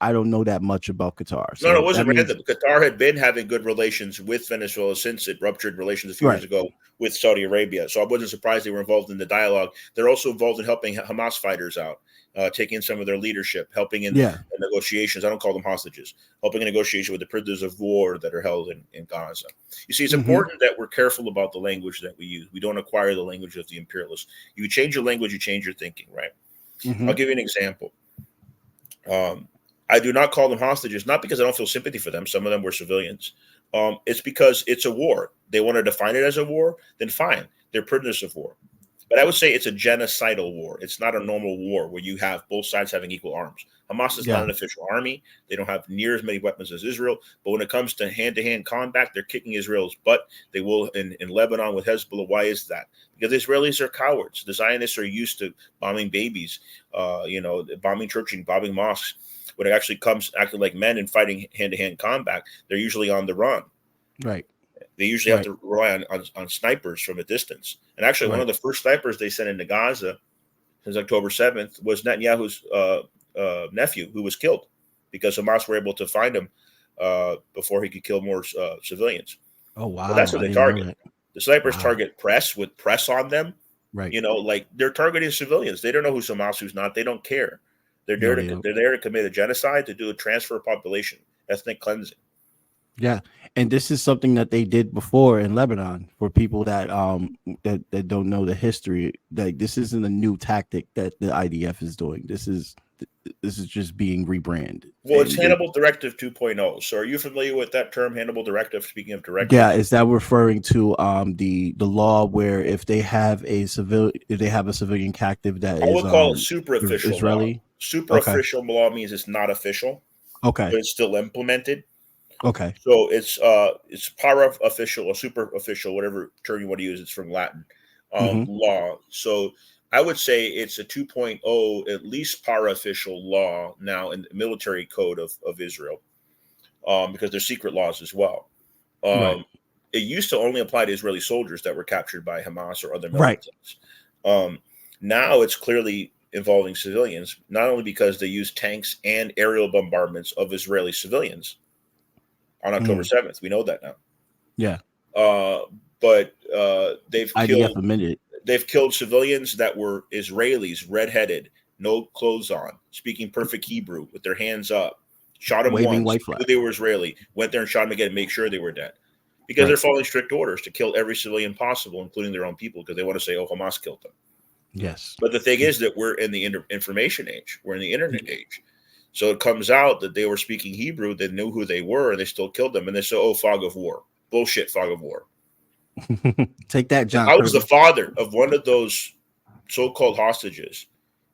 I don't know that much about Qatar. No, it So that wasn't means, random. Qatar had been having good relations with Venezuela since it ruptured relations a few years right. ago with Saudi Arabia. So I wasn't surprised they were involved in the dialogue. They're also involved in helping Hamas fighters out, taking some of their leadership, helping in Yeah. negotiations. I don't call them hostages, helping in negotiation with the prisoners of war that are held in Gaza. You see, it's Hmm. important that we're careful about the language that we use. We don't acquire the language of the imperialists. You change your language, you change your thinking, right? Hmm. I'll give you an example. Um, I do not call them hostages, not because I don't feel sympathy for them. Some of them were civilians. It's because it's a war. They want to define it as a war, then fine. They're prisoners of war. But I would say it's a genocidal war. It's not a normal war where you have both sides having equal arms. Hamas is not Yeah. an official army. They don't have near as many weapons as Israel. But when it comes to hand combat, they're kicking Israel's butt. They will in Lebanon with Hezbollah. Why is that? Because Israelis are cowards. The Zionists are used to bombing babies, bombing churches, bombing mosques. When it actually comes acting like men and fighting hand-to-hand combat, they're usually on the run. Right. They usually have Right. to rely on snipers from a distance. And actually, one of Right. the first snipers they sent into Gaza since October 7th was Netanyahu's nephew, who was killed because Hamas were able to find him before he could kill more civilians. Oh, But that's wow. what I they didn't know target. that. The snipers Wow. target press with press on them. Right. Like they're targeting civilians. They don't know who's Hamas, who's not. They don't care. They're there No, to they don't. they're there to commit a genocide, to do a transfer of population, ethnic cleansing. Yeah, and this is something that they did before in Lebanon for people that don't know the history. Like, this isn't a new tactic that the IDF is doing. This is just being rebranded. Well, it's And they, Hannibal Directive 2.0. So are you familiar with that term, Hannibal Directive? Speaking of yeah, directives, is that referring to the law where if they have a civilian captive that I is would call it super official law. Israeli? Super Okay. official law means it's not official, Okay. but it's still implemented. Okay. So it's para official or super official, whatever term you want to use. It's from Latin Hmm. law. So I would say it's a 2.0, at least para official law now in the military code of Israel, because there's secret laws as well. Right. Um, it used to only apply to Israeli soldiers that were captured by Hamas or other Right. militants. Um, Now it's clearly involving civilians, not only because they use tanks and aerial bombardments of Israeli civilians on October Mm. 7th. We know that now. Yeah. But they've IDF killed admitted. civilians that were Israelis, redheaded, no clothes on, speaking perfect Hebrew with their hands up. Shot them Waving once, white flag. knew they were Israeli, went there and shot them again and make sure they were dead. Because they're Right. following strict orders to kill every civilian possible, including their own people, because they want to say, oh, Hamas killed them. Yes. But the thing is that we're in the information age. We're in the internet age. So it comes out that they were speaking Hebrew. They knew who they were, and they still killed them. And they say, oh, fog of war. Bullshit, fog of war. Take that, John I was the Kirby. father of one of those so-called hostages.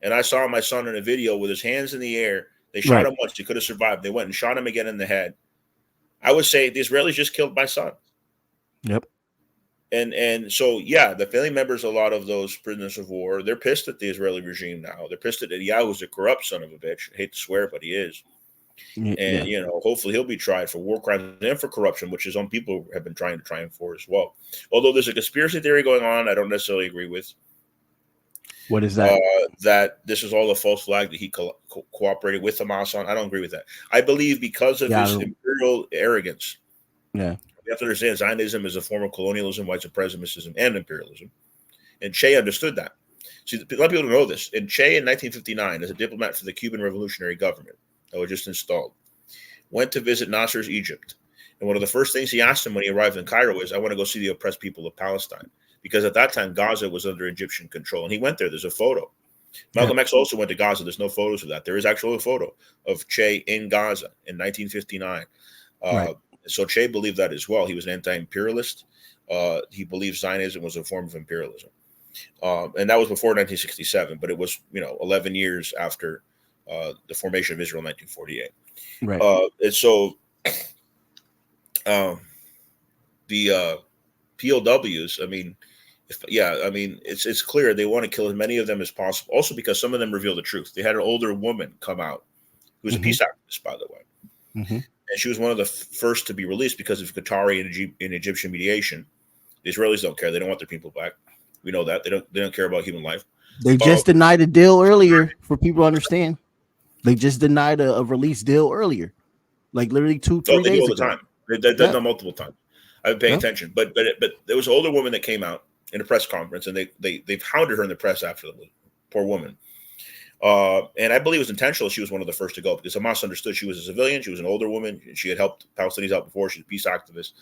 And I saw my son in a video with his hands in the air. They shot Right. him once. He could have survived. They went and shot him again in the head. I would say the Israelis just killed my son. Yep. And so, yeah, the family members, a lot of those prisoners of war, they're pissed at the Israeli regime now. They're pissed at Netanyahu, who's a corrupt son of a bitch. I hate to swear, but he is. Yeah. And, hopefully he'll be tried for war crimes and for corruption, which his own people have been trying him for as well. Although there's a conspiracy theory going on, I don't necessarily agree with. What is that? That this is all a false flag that he cooperated with Hamas on. I don't agree with that. I believe because of his imperial arrogance. Yeah. You have to understand Zionism is a form of colonialism, white supremacism, and imperialism. And Che understood that. See, a lot of people don't know this. And Che in 1959, as a diplomat for the Cuban Revolutionary Government that was just installed, went to visit Nasser's Egypt. And one of the first things he asked him when he arrived in Cairo is, I want to go see the oppressed people of Palestine. Because at that time, Gaza was under Egyptian control. And he went there. There's a photo. Malcolm X also went to Gaza. There's no photos of that. There is actually a photo of Che in Gaza in 1959. Right. So Che believed that as well. He was an anti-imperialist. He believed Zionism was a form of imperialism. And that was before 1967, but it was, 11 years after the formation of Israel in 1948. Right. And so the POWs, it's clear they want to kill as many of them as possible. Also because some of them reveal the truth. They had an older woman come out who was a peace activist, by the way. Mm-hmm. And she was one of the first to be released because of Qatari and Egyptian mediation. The Israelis don't care. They don't want their people back. We know that. They don't care about human life. They just denied a deal earlier for people to understand. They just denied a release deal earlier, like literally two, So three they do all days the ago. time. They've Yeah. done multiple times. I've been paying Yeah. attention, but there was an older woman that came out in a press conference, and they've hounded her in the press after the poor woman. And I believe it was intentional. She was one of the first to go because Hamas understood she was a civilian. She was an older woman. She had helped Palestinians out before. She's a peace activist.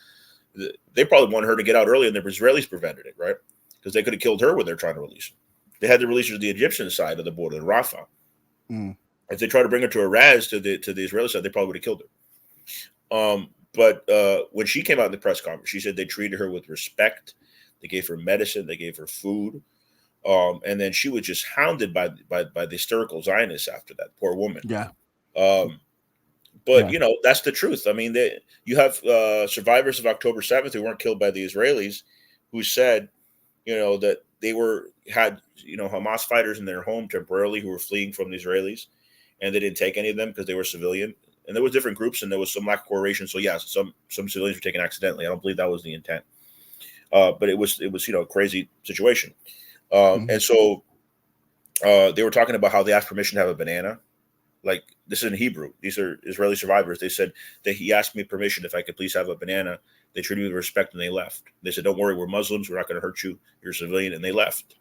They probably wanted her to get out early, and the Israelis prevented it, right? Because they could have killed her when they're trying to release her. They had to release her to the Egyptian side of the border, Rafah. Mm. If they tried to bring her to Araz to the Israeli side, they probably would have killed her. But when she came out in the press conference, she said they treated her with respect. They gave her medicine. They gave her food. And then she was just hounded by the hysterical Zionists after that poor woman. Yeah. But that's the truth. I mean, you have survivors of October 7th who weren't killed by the Israelis, who said, that they had Hamas fighters in their home temporarily who were fleeing from the Israelis, and they didn't take any of them because they were civilian. And there was different groups, and there was some lack of coordination. So yes, some civilians were taken accidentally. I don't believe that was the intent, but it was a crazy situation. And so they were talking about how they asked permission to have a banana. Like, this is in Hebrew. These are Israeli survivors. They said that he asked me permission if I could please have a banana. They treated me with respect, and they left. They said, don't worry, we're Muslims. We're not going to hurt you. You're a civilian. And they left.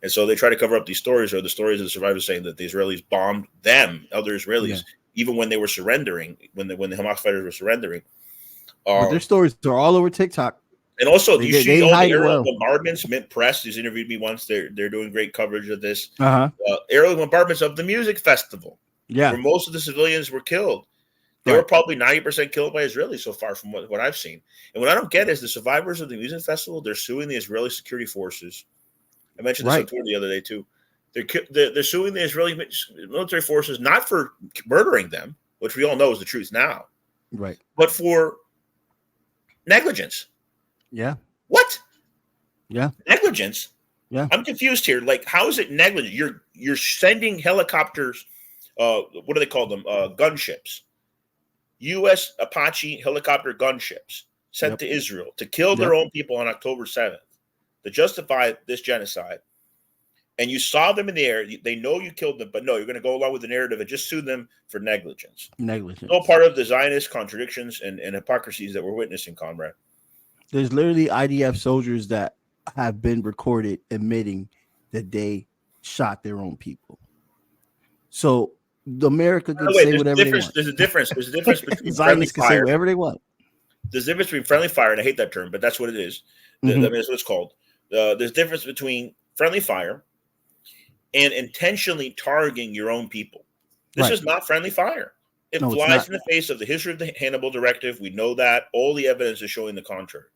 And so they try to cover up these stories, or the stories of the survivors saying that the Israelis bombed them, other Israelis, even when they were surrendering, when the Hamas fighters were surrendering. But their stories are all over TikTok. And also, you see all the aerial well. bombardments. Mint Press has interviewed me once. They're doing great coverage of this. Uh-huh. Aerial bombardments of the music festival, where most of the civilians were killed. They were probably 90% killed by Israelis so far, from what I've seen. And what I don't get is the survivors of the music festival, they're suing the Israeli security forces. I mentioned this on Twitter the other day too. They're suing the Israeli military forces not for murdering them, which we all know is the truth now, right? But for negligence. Yeah. What? Yeah. Negligence. Yeah. I'm confused here. Like, how is it negligent? You're sending helicopters. What do they call them? Gunships. U.S. Apache helicopter gunships sent to Israel to kill their own people on October 7th to justify this genocide. And you saw them in the air. They know you killed them, but no, you're going to go along with the narrative and just sue them for negligence. Negligence. All part of the Zionist contradictions and hypocrisies that we're witnessing, comrade. There's literally IDF soldiers that have been recorded admitting that they shot their own people. So America can say whatever they want. There's a difference. There's a difference between friendly Zionists can say whatever they want. There's a difference between friendly fire, and I hate that term, but that's what it is. I mean, that's what it's called. There's a difference between friendly fire and intentionally targeting your own people. This is not friendly fire. It flies in the face of the history of the Hannibal Directive. We know that. All the evidence is showing the contrary.